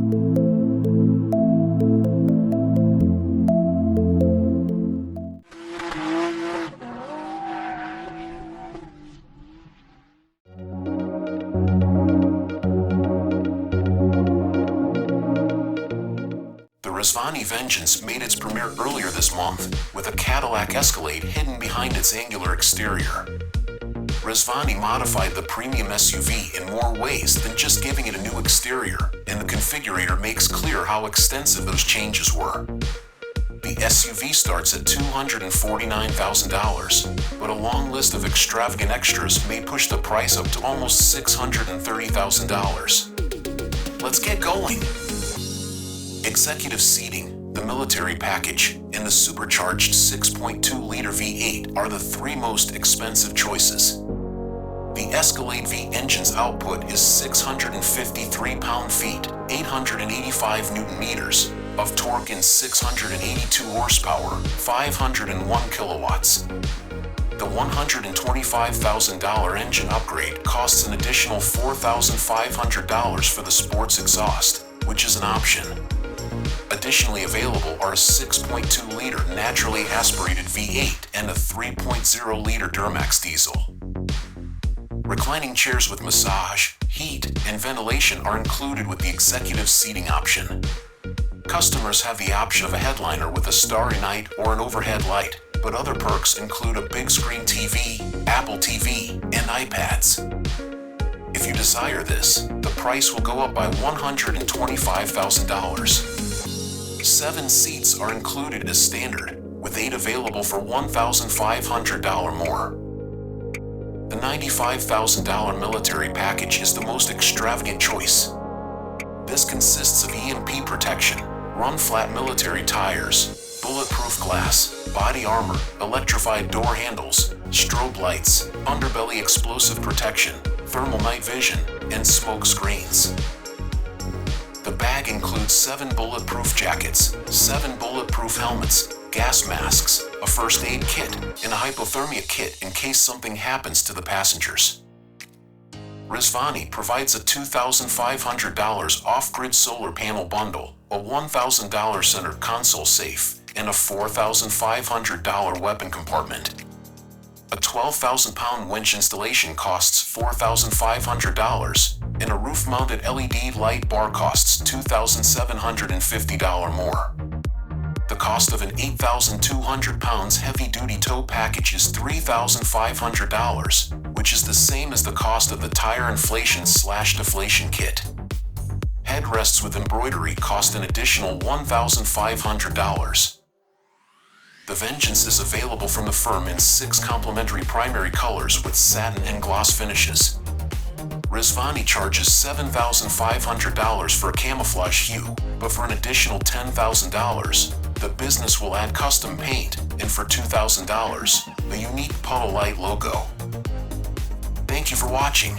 The Rezvani Vengeance made its premiere earlier this month with a Cadillac Escalade hidden behind its angular exterior. Rezvani modified the premium SUV in more ways than just giving it a new exterior, and the configurator makes clear how extensive those changes were. The SUV starts at $249,000, but a long list of extravagant extras may push the price up to almost $630,000. Let's get going! Executive seating, the military package, and the supercharged 6.2-liter V8 are the three most expensive choices. The Escalade-V engine's output is 653 pound-feet, 885 newton-meters of torque and 682 horsepower, 501 kilowatts. The $125,000 engine upgrade costs an additional $4,500 for the sports exhaust, which is an option. Additionally available are a 6.2-liter naturally aspirated V8 and a 3.0-liter Duramax diesel. Reclining chairs with massage, heat, and ventilation are included with the executive seating option. Customers have the option of a headliner with a starry night or an overhead light, but other perks include a big screen TV, Apple TV, and iPads. If you desire this, the price will go up by $125,000. 7 seats are included as standard, with 8 available for $1,500 more. The $95,000 military package is the most extravagant choice. This consists of Emp Protection, run-flat military tires, bulletproof glass, body armor, electrified door handles, strobe lights, underbelly explosive protection, thermal night vision, and smoke screens. The bag includes 7 bulletproof jackets, 7 bulletproof helmets, gas masks, a first aid kit, and a hypothermia kit in case something happens to the passengers. Rezvani provides a $2,500 off-grid solar panel bundle, a $1,000 center console safe, and a $4,500 weapon compartment. A 12,000-pound winch installation costs $4,500, and a roof-mounted LED light bar costs $2,750 more. The cost of an 8,200 pounds heavy-duty tow package is $3,500, which is the same as the cost of the tire inflation/deflation kit. Headrests with embroidery cost an additional $1,500. The Vengeance is available from the firm in 6 complementary primary colors with satin and gloss finishes. Rezvani charges $7,500 for a camouflage hue, but for an additional $10,000, the business will add custom paint, and for $2,000, a unique puddle light logo. Thank you for watching.